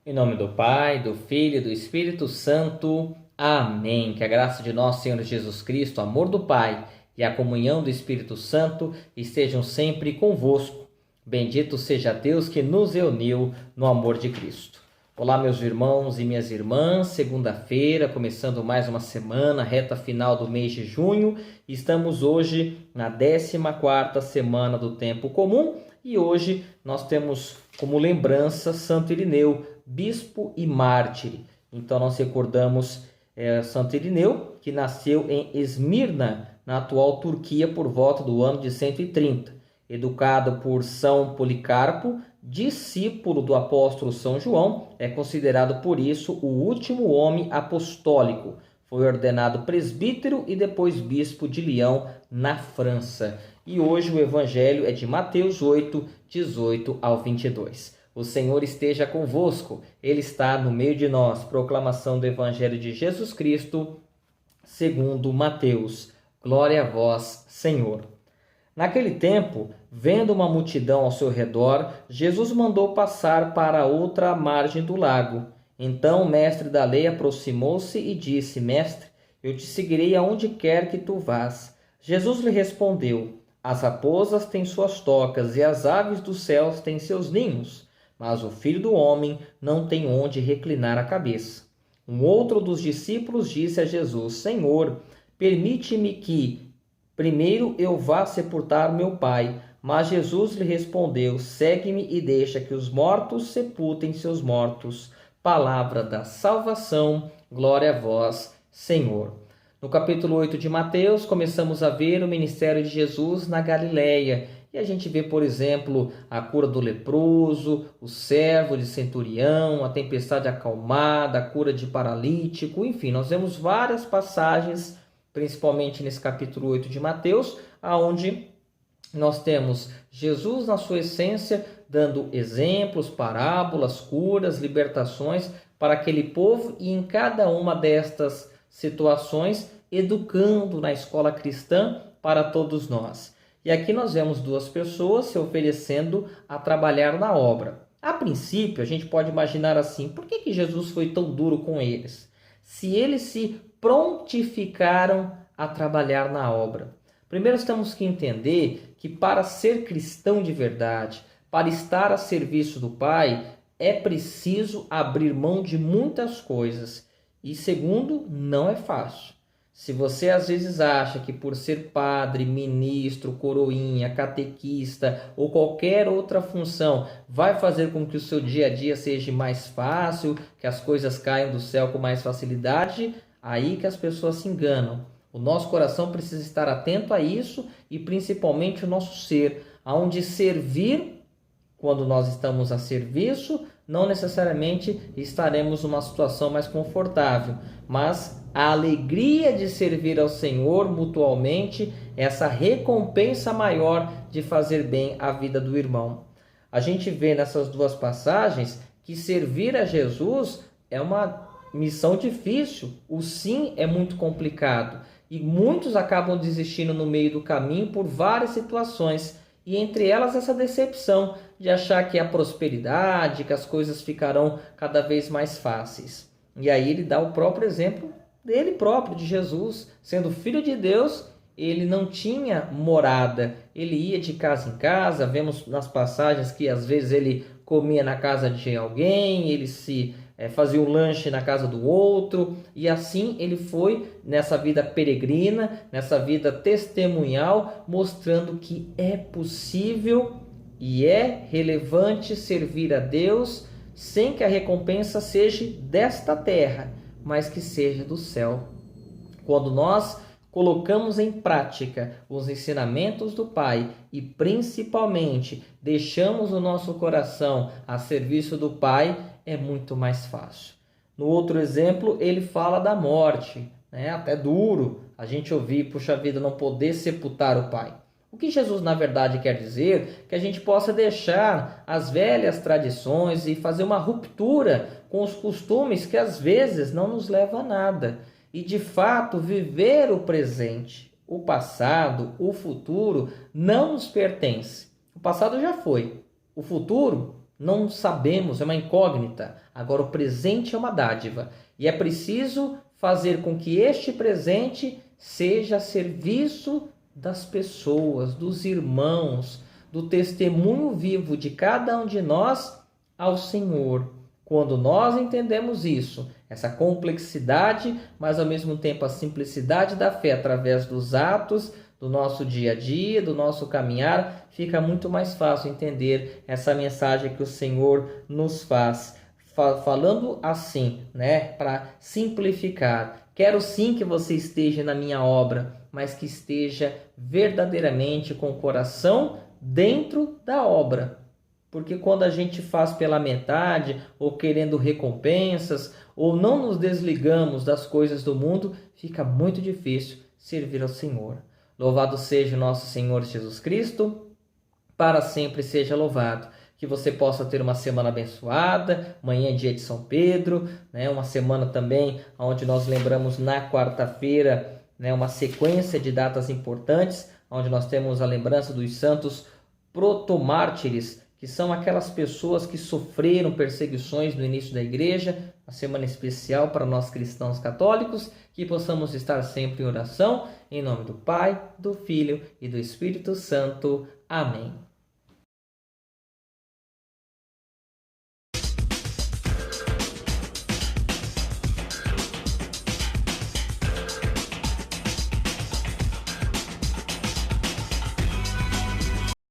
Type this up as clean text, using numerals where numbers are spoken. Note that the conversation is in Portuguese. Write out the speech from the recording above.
Em nome do Pai, do Filho e do Espírito Santo. Amém. Que a graça de nosso Senhor Jesus Cristo, o amor do Pai e a comunhão do Espírito Santo estejam sempre convosco. Bendito seja Deus que nos reuniu no amor de Cristo. Olá, meus irmãos e minhas irmãs. Segunda-feira, começando mais uma semana, reta final do mês de junho. Estamos hoje na 14ª semana do tempo comum e hoje nós temos como lembrança Santo Irineu, bispo e mártir. Então nós recordamos Santo Irineu, que nasceu em Esmirna, na atual Turquia, por volta do ano de 130. Educado por São Policarpo, discípulo do apóstolo São João, é considerado por isso o último homem apostólico. Foi ordenado presbítero e depois bispo de Lyon, na França. E hoje o evangelho é de Mateus 8, 18 ao 22. O Senhor esteja convosco, Ele está no meio de nós. Proclamação do Evangelho de Jesus Cristo, segundo Mateus. Glória a vós, Senhor. Naquele tempo, vendo uma multidão ao seu redor, Jesus mandou passar para outra margem do lago. Então o mestre da lei aproximou-se e disse: Mestre, eu te seguirei aonde quer que tu vás. Jesus lhe respondeu: As raposas têm suas tocas e as aves dos céus têm seus ninhos, mas o Filho do Homem não tem onde reclinar a cabeça. Um outro dos discípulos disse a Jesus: Senhor, permite-me que primeiro eu vá sepultar meu pai. Mas Jesus lhe respondeu: Segue-me e deixa que os mortos sepultem seus mortos. Palavra da salvação, glória a vós, Senhor. No capítulo 8 de Mateus, começamos a ver o ministério de Jesus na Galileia. E a gente vê, por exemplo, a cura do leproso, o servo de centurião, a tempestade acalmada, a cura de paralítico. Enfim, nós vemos várias passagens, principalmente nesse capítulo 8 de Mateus, onde nós temos Jesus na sua essência, dando exemplos, parábolas, curas, libertações para aquele povo e em cada uma destas situações, educando na escola cristã para todos nós. E aqui nós vemos duas pessoas se oferecendo a trabalhar na obra. A princípio, a gente pode imaginar assim: por que Jesus foi tão duro com eles? Se eles se prontificaram a trabalhar na obra. Primeiro, temos que entender que para ser cristão de verdade, para estar a serviço do Pai, é preciso abrir mão de muitas coisas. E segundo, não é fácil. Se você às vezes acha que por ser padre, ministro, coroinha, catequista ou qualquer outra função vai fazer com que o seu dia a dia seja mais fácil, que as coisas caiam do céu com mais facilidade, aí que as pessoas se enganam. O nosso coração precisa estar atento a isso e principalmente o nosso ser, aonde servir, quando nós estamos a serviço, não necessariamente estaremos numa situação mais confortável, mas a alegria de servir ao Senhor mutualmente, essa recompensa maior de fazer bem à vida do irmão. A gente vê nessas duas passagens que servir a Jesus é uma missão difícil, o sim é muito complicado e muitos acabam desistindo no meio do caminho por várias situações. E entre elas essa decepção de achar que a prosperidade, que as coisas ficarão cada vez mais fáceis. E aí ele dá o próprio exemplo dele próprio, de Jesus. Sendo filho de Deus, ele não tinha morada. Ele ia de casa em casa. Vemos nas passagens que às vezes ele comia na casa de alguém, ele fazia um lanche na casa do outro, e assim ele foi nessa vida peregrina, nessa vida testemunhal, mostrando que é possível e é relevante servir a Deus sem que a recompensa seja desta terra, mas que seja do céu. Quando nós colocamos em prática os ensinamentos do Pai e principalmente deixamos o nosso coração a serviço do Pai, é muito mais fácil. No outro exemplo, ele fala da morte, até duro a gente ouvir, puxa vida, não poder sepultar o pai. O que Jesus na verdade quer dizer? Que a gente possa deixar as velhas tradições e fazer uma ruptura com os costumes que às vezes não nos levam a nada. E de fato viver o presente. O passado, o futuro não nos pertence. O passado já foi. O futuro não sabemos, é uma incógnita. Agora, o presente é uma dádiva e é preciso fazer com que este presente seja a serviço das pessoas, dos irmãos, do testemunho vivo de cada um de nós ao Senhor. Quando nós entendemos isso, essa complexidade, mas ao mesmo tempo a simplicidade da fé através dos atos, do nosso dia a dia, do nosso caminhar, fica muito mais fácil entender essa mensagem que o Senhor nos faz. Falando assim, para simplificar, quero sim que você esteja na minha obra, mas que esteja verdadeiramente com o coração dentro da obra. Porque quando a gente faz pela metade, ou querendo recompensas, ou não nos desligamos das coisas do mundo, fica muito difícil servir ao Senhor. Louvado seja o nosso Senhor Jesus Cristo, para sempre seja louvado. Que você possa ter uma semana abençoada, amanhã é dia de São Pedro, uma semana também onde nós lembramos na quarta-feira, uma sequência de datas importantes, onde nós temos a lembrança dos santos protomártires, que são aquelas pessoas que sofreram perseguições no início da igreja, uma semana especial para nós cristãos católicos, que possamos estar sempre em oração, em nome do Pai, do Filho e do Espírito Santo. Amém.